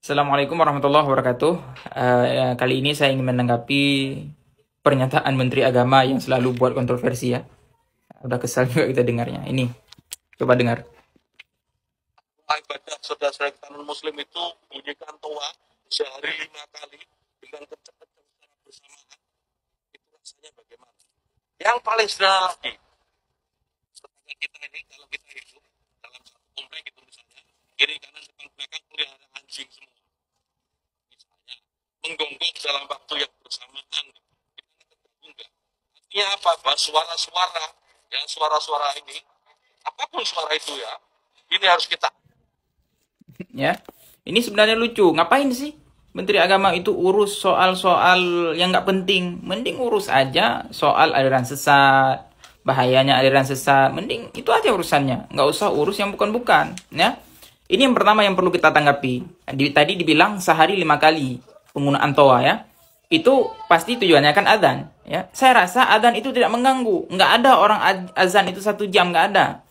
Assalamualaikum warahmatullahi wabarakatuh. Kali ini saya ingin menanggapi pernyataan Menteri Agama yang selalu buat kontroversi ya. Udah kesal juga kita dengarnya. Ini, coba dengar. Ibadah saudara-saudara kita non-muslim itu bunyikan toa sehari 5 kali dengan kencang-kencang secara bersamaan, itu rasanya bagaimana? Yang paling sederhana lagi, tetangga kita ini kalau kita hidup dalam satu komplek itu misalnya, kiri kanan depan belakang pelihara anjing semua, misalnya menggonggong dalam waktu yang bersamaan, kita terganggu enggak? Artinya apa? Bahwa suara-suara, ya suara-suara ini, apapun suara itu ya, ini harus kita Ya, ini sebenarnya lucu. Ngapain sih Menteri Agama itu urus soal-soal yang nggak penting? Mending urus aja soal aliran sesat, bahayanya aliran sesat. Mending itu aja urusannya. Nggak usah urus yang bukan-bukan. Ya, ini yang pertama yang perlu kita tanggapi. Tadi dibilang sehari 5 kali penggunaan toa ya. Itu pasti tujuannya kan adzan. Ya, saya rasa adzan itu tidak mengganggu. Nggak ada orang azan itu 1 jam, nggak ada.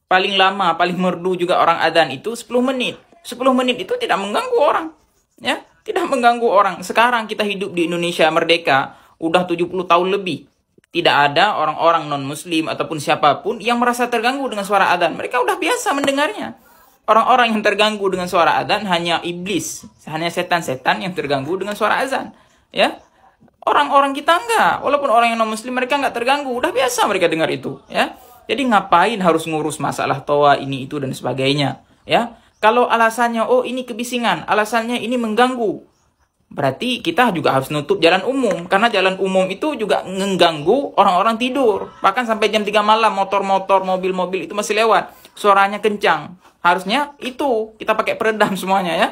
Paling lama, paling merdu juga orang adzan itu 10 menit. 10 menit itu tidak mengganggu orang. Ya, tidak mengganggu orang. Sekarang kita hidup di Indonesia merdeka, udah 70 tahun lebih. Tidak ada orang-orang non-muslim ataupun siapapun yang merasa terganggu dengan suara adzan. Mereka udah biasa mendengarnya. Orang-orang yang terganggu dengan suara adzan hanya iblis, hanya setan-setan yang terganggu dengan suara azan. Ya, orang-orang kita enggak. Walaupun orang yang non-muslim mereka enggak terganggu, udah biasa mereka dengar itu. Ya, jadi ngapain harus ngurus masalah toa ini itu dan sebagainya? Ya, kalau alasannya, oh ini kebisingan, alasannya ini mengganggu, berarti kita juga harus nutup jalan umum. Karena jalan umum itu juga mengganggu orang-orang tidur. Bahkan sampai jam 3 malam, motor-motor, mobil-mobil itu masih lewat. Suaranya kencang. Harusnya itu, kita pakai peredam semuanya ya.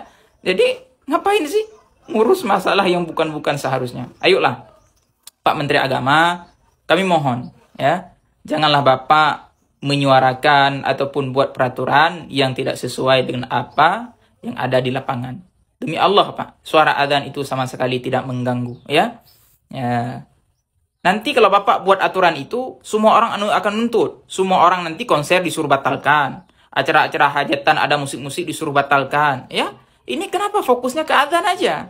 Jadi, ngapain sih ngurus masalah yang bukan-bukan seharusnya? Ayolah, Pak Menteri Agama, kami mohon, ya, janganlah Bapak menyuarakan ataupun buat peraturan yang tidak sesuai dengan apa yang ada di lapangan. Demi Allah, Pak, suara adzan itu sama sekali tidak mengganggu, ya. Ya. Nanti kalau Bapak buat aturan itu, semua orang akan nuntut. Semua orang nanti konser disuruh batalkan. Acara-acara hajatan ada musik-musik disuruh batalkan, ya. Ini kenapa fokusnya ke adzan aja?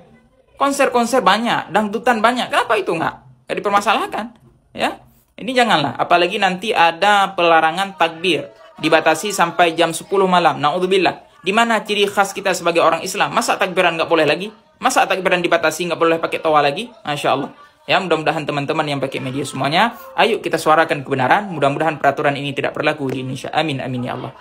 Konser-konser banyak, dangdutan banyak. Kenapa itu nggak dipermasalahkan, ya? Ini janganlah, apalagi nanti ada pelarangan takbir, dibatasi sampai jam 10 malam. Na'udzubillah. Di mana ciri khas kita sebagai orang Islam? Masa takbiran nggak boleh lagi? Masa takbiran dibatasi nggak boleh pakai toa lagi? Masya Allah. Ya, mudah-mudahan teman-teman yang pakai media semuanya, ayo kita suarakan kebenaran. Mudah-mudahan peraturan ini tidak berlaku di Indonesia. Amin, amin ya Allah.